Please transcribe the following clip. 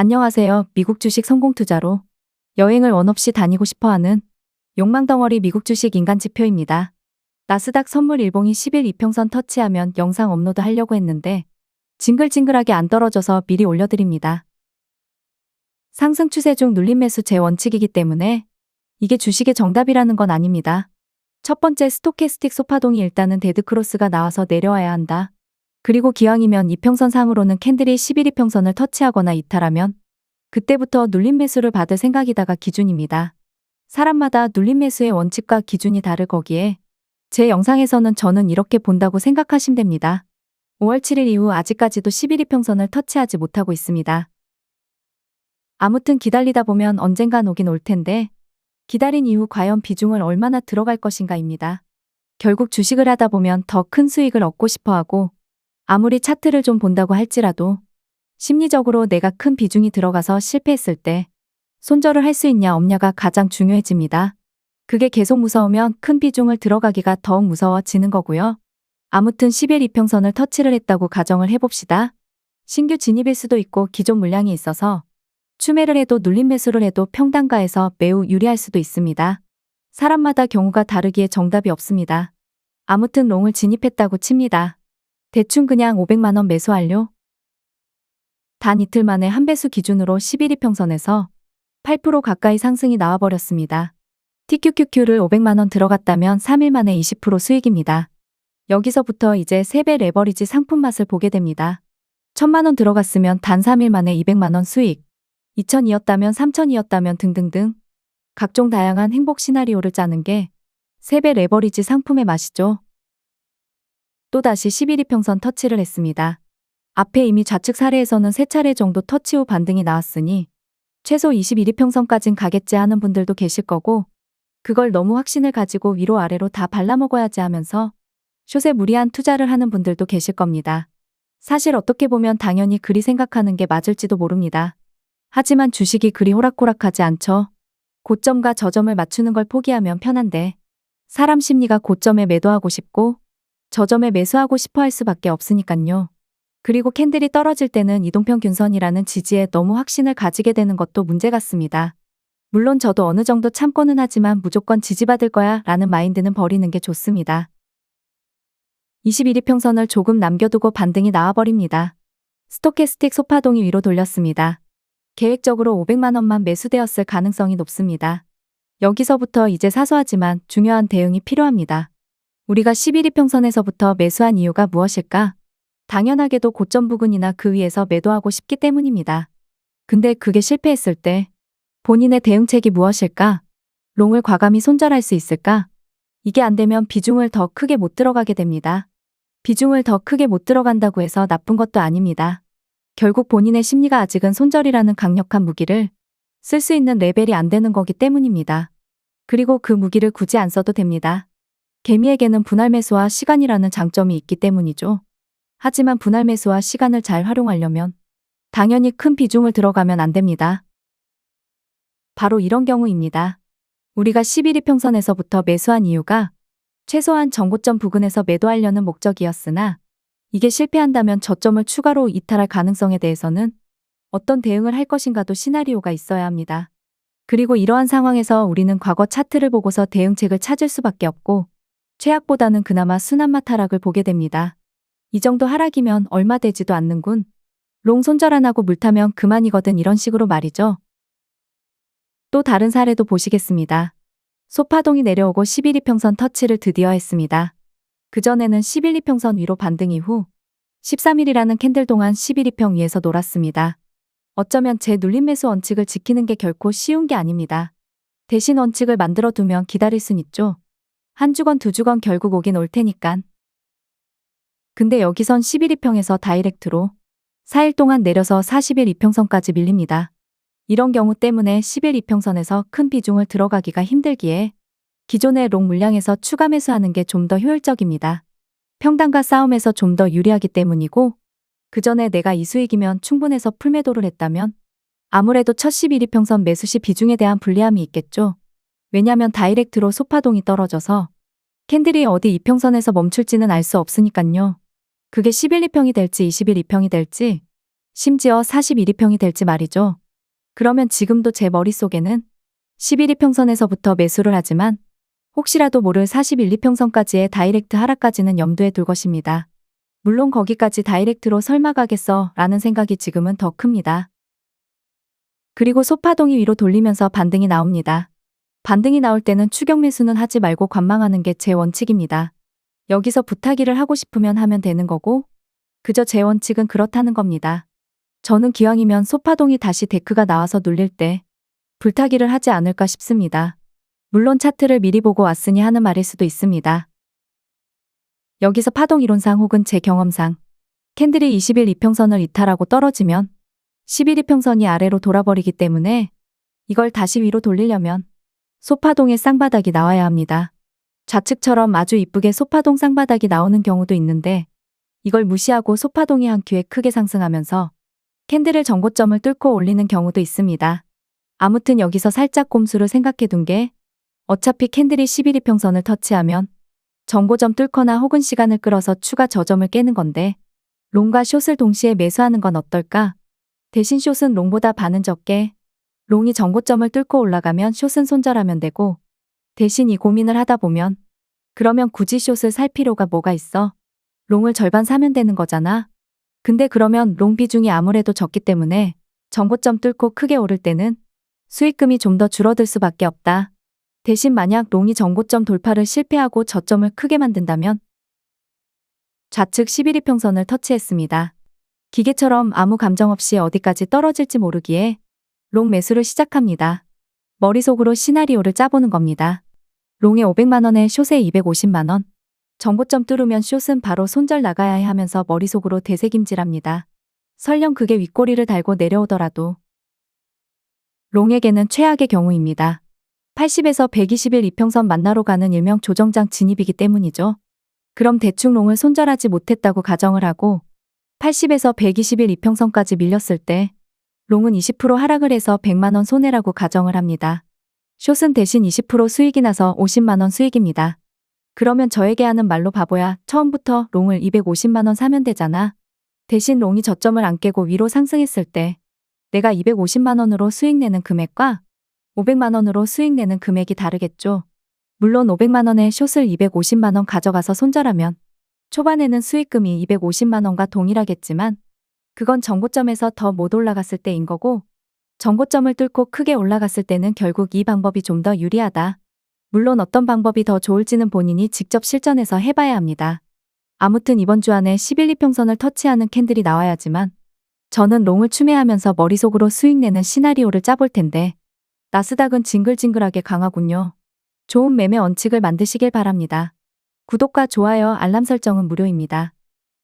안녕하세요. 미국 주식 성공 투자로 여행을 원 없이 다니고 싶어하는 욕망덩어리 미국 주식 인간 지표입니다. 나스닥 선물 일봉이 10일 이평선 터치하면 영상 업로드 하려고 했는데 징글징글하게 안 떨어져서 미리 올려드립니다. 상승 추세 중 눌림 매수 제 원칙이기 때문에 이게 주식의 정답이라는 건 아닙니다. 첫 번째 스토캐스틱 소파동이 일단은 데드크로스가 나와서 내려와야 한다. 그리고 기왕이면 이평선 상으로는 캔들이 11 이평선을 터치하거나 이탈하면 그때부터 눌림 매수를 받을 생각이다가 기준입니다. 사람마다 눌림 매수의 원칙과 기준이 다를 거기에 제 영상에서는 저는 이렇게 본다고 생각하시면 됩니다. 5월 7일 이후 아직까지도 11 이평선을 터치하지 못하고 있습니다. 아무튼 기다리다 보면 언젠간 오긴 올 텐데 기다린 이후 과연 비중을 얼마나 들어갈 것인가입니다. 결국 주식을 하다 보면 더 큰 수익을 얻고 싶어하고 아무리 차트를 좀 본다고 할지라도 심리적으로 내가 큰 비중이 들어가서 실패했을 때 손절을 할 수 있냐 없냐가 가장 중요해집니다. 그게 계속 무서우면 큰 비중을 들어가기가 더욱 무서워지는 거고요. 아무튼 11 이평선을 터치를 했다고 가정을 해봅시다. 신규 진입일 수도 있고 기존 물량이 있어서 추매를 해도 눌림 매수를 해도 평단가에서 매우 유리할 수도 있습니다. 사람마다 경우가 다르기에 정답이 없습니다. 아무튼 롱을 진입했다고 칩니다. 대충 그냥 500만 원 매수 완료. 단 이틀 만에 한 배수 기준으로 11 이평선에서 8% 가까이 상승이 나와버렸습니다. TQQQ를 500만 원 들어갔다면 3일 만에 20% 수익입니다. 여기서부터 이제 3배 레버리지 상품 맛을 보게 됩니다. 1000만 원 들어갔으면 단 3일 만에 200만 원 수익, 2000이었다면 3000이었다면 등등등 각종 다양한 행복 시나리오를 짜는 게 3배 레버리지 상품의 맛이죠. 또다시 11 이평선 터치를 했습니다. 앞에 이미 좌측 사례에서는 3차례 정도 터치 후 반등이 나왔으니 최소 21 이평선까진 가겠지 하는 분들도 계실 거고 그걸 너무 확신을 가지고 위로 아래로 다 발라먹어야지 하면서 숏에 무리한 투자를 하는 분들도 계실 겁니다. 사실 어떻게 보면 당연히 그리 생각하는 게 맞을지도 모릅니다. 하지만 주식이 그리 호락호락하지 않죠. 고점과 저점을 맞추는 걸 포기하면 편한데 사람 심리가 고점에 매도하고 싶고 저점에 매수하고 싶어 할 수밖에 없으니깐요. 그리고 캔들이 떨어질 때는 이동평균선이라는 지지에 너무 확신을 가지게 되는 것도 문제 같습니다. 물론 저도 어느 정도 참고는 하지만 무조건 지지받을 거야 라는 마인드는 버리는 게 좋습니다. 21 이평선을 조금 남겨두고 반등이 나와버립니다. 스토캐스틱 소파동이 위로 돌렸습니다. 계획적으로 500만 원만 매수되었을 가능성이 높습니다. 여기서부터 이제 사소하지만 중요한 대응이 필요합니다. 우리가 11 이평선에서부터 매수한 이유가 무엇일까? 당연하게도 고점 부근이나 그 위에서 매도하고 싶기 때문입니다. 근데 그게 실패했을 때 본인의 대응책이 무엇일까? 롱을 과감히 손절할 수 있을까? 이게 안 되면 비중을 더 크게 못 들어가게 됩니다. 비중을 더 크게 못 들어간다고 해서 나쁜 것도 아닙니다. 결국 본인의 심리가 아직은 손절이라는 강력한 무기를 쓸 수 있는 레벨이 안 되는 거기 때문입니다. 그리고 그 무기를 굳이 안 써도 됩니다. 개미에게는 분할 매수와 시간이라는 장점이 있기 때문이죠. 하지만 분할 매수와 시간을 잘 활용하려면 당연히 큰 비중을 들어가면 안 됩니다. 바로 이런 경우입니다. 우리가 11 이평선에서부터 매수한 이유가 최소한 전고점 부근에서 매도하려는 목적이었으나 이게 실패한다면 저점을 추가로 이탈할 가능성에 대해서는 어떤 대응을 할 것인가도 시나리오가 있어야 합니다. 그리고 이러한 상황에서 우리는 과거 차트를 보고서 대응책을 찾을 수밖에 없고 최악보다는 그나마 순한맛 하락을 보게 됩니다. 이 정도 하락이면 얼마 되지도 않는군. 롱 손절 안 하고 물 타면 그만이거든 이런 식으로 말이죠. 또 다른 사례도 보시겠습니다. 소파동이 내려오고 11 이평선 터치를 드디어 했습니다. 그전에는 11 이평선 위로 반등 이후 13일이라는 캔들 동안 11 이평 위에서 놀았습니다. 어쩌면 제 눌림 매수 원칙을 지키는 게 결코 쉬운 게 아닙니다. 대신 원칙을 만들어 두면 기다릴 순 있죠. 한 주건 두 주건 결국 오긴 올 테니깐. 근데 여기선 11 이평에서 다이렉트로 4일 동안 내려서 41 이평선까지 밀립니다. 이런 경우 때문에 11 이평선에서 큰 비중을 들어가기가 힘들기에 기존의 롱 물량에서 추가 매수하는 게 좀 더 효율적입니다. 평단가 싸움에서 좀 더 유리하기 때문이고 그 전에 내가 이 수익이면 충분해서 풀매도를 했다면 아무래도 첫 11 이평선 매수 시 비중에 대한 불리함이 있겠죠. 왜냐면 다이렉트로 소파동이 떨어져서 캔들이 어디 이평선에서 멈출지는 알 수 없으니깐요. 그게 11 이평이 될지 21 이평이 될지 심지어 41이평이 될지 말이죠. 그러면 지금도 제 머릿속에는 11이평선에서부터 매수를 하지만 혹시라도 모를 41이평선까지의 다이렉트 하락까지는 염두에 둘 것입니다. 물론 거기까지 다이렉트로 설마 가겠어 라는 생각이 지금은 더 큽니다. 그리고 소파동이 위로 돌리면서 반등이 나옵니다. 반등이 나올 때는 추격 매수는 하지 말고 관망하는 게 제 원칙입니다. 여기서 부타기를 하고 싶으면 하면 되는 거고 그저 제 원칙은 그렇다는 겁니다. 저는 기왕이면 소파동이 다시 데크가 나와서 눌릴 때 불타기를 하지 않을까 싶습니다. 물론 차트를 미리 보고 왔으니 하는 말일 수도 있습니다. 여기서 파동 이론상 혹은 제 경험상 캔들이 20일 이평선을 이탈하고 떨어지면 11이평선이 아래로 돌아버리기 때문에 이걸 다시 위로 돌리려면 소파동의 쌍바닥이 나와야 합니다. 좌측처럼 아주 이쁘게 소파동 쌍바닥이 나오는 경우도 있는데 이걸 무시하고 소파동이 한 큐에 크게 상승하면서 캔들을 전고점을 뚫고 올리는 경우도 있습니다. 아무튼 여기서 살짝 꼼수를 생각해 둔 게 어차피 캔들이 11이평선을 터치하면 전고점 뚫거나 혹은 시간을 끌어서 추가 저점을 깨는 건데 롱과 숏을 동시에 매수하는 건 어떨까? 대신 숏은 롱보다 반은 적게 롱이 전고점을 뚫고 올라가면 숏은 손절하면 되고 대신 이 고민을 하다 보면 그러면 굳이 숏을 살 필요가 뭐가 있어? 롱을 절반 사면 되는 거잖아. 근데 그러면 롱 비중이 아무래도 적기 때문에 전고점 뚫고 크게 오를 때는 수익금이 좀 더 줄어들 수밖에 없다. 대신 만약 롱이 전고점 돌파를 실패하고 저점을 크게 만든다면 좌측 11이평선을 터치했습니다. 기계처럼 아무 감정 없이 어디까지 떨어질지 모르기에 롱 매수를 시작합니다. 머릿속으로 시나리오를 짜보는 겁니다. 롱에 500만원에 숏에 250만원. 전고점 뚫으면 숏은 바로 손절 나가야 해 하면서 머릿속으로 되새김질합니다. 설령 그게 윗꼬리를 달고 내려오더라도 롱에게는 최악의 경우입니다. 80에서 120일 이평선 만나러 가는 일명 조정장 진입이기 때문이죠. 그럼 대충 롱을 손절하지 못했다고 가정을 하고 80에서 120일 이평선까지 밀렸을 때 롱은 20% 하락을 해서 100만원 손해라고 가정을 합니다. 숏은 대신 20% 수익이 나서 50만원 수익입니다. 그러면 저에게 하는 말로 바보야. 처음부터 롱을 250만원 사면 되잖아. 대신 롱이 저점을 안 깨고 위로 상승했을 때 내가 250만원으로 수익 내는 금액과 500만원으로 수익 내는 금액이 다르겠죠. 물론 500만원에 숏을 250만원 가져가서 손절하면 초반에는 수익금이 250만원과 동일하겠지만 그건 전고점에서 더 못 올라갔을 때인 거고 전고점을 뚫고 크게 올라갔을 때는 결국 이 방법이 좀 더 유리하다. 물론 어떤 방법이 더 좋을지는 본인이 직접 실전해서 해봐야 합니다. 아무튼 이번 주 안에 11이평선을 터치하는 캔들이 나와야지만 저는 롱을 추매하면서 머릿속으로 수익 내는 시나리오를 짜볼 텐데 나스닥은 징글징글하게 강하군요. 좋은 매매 원칙을 만드시길 바랍니다. 구독과 좋아요, 알람 설정은 무료입니다.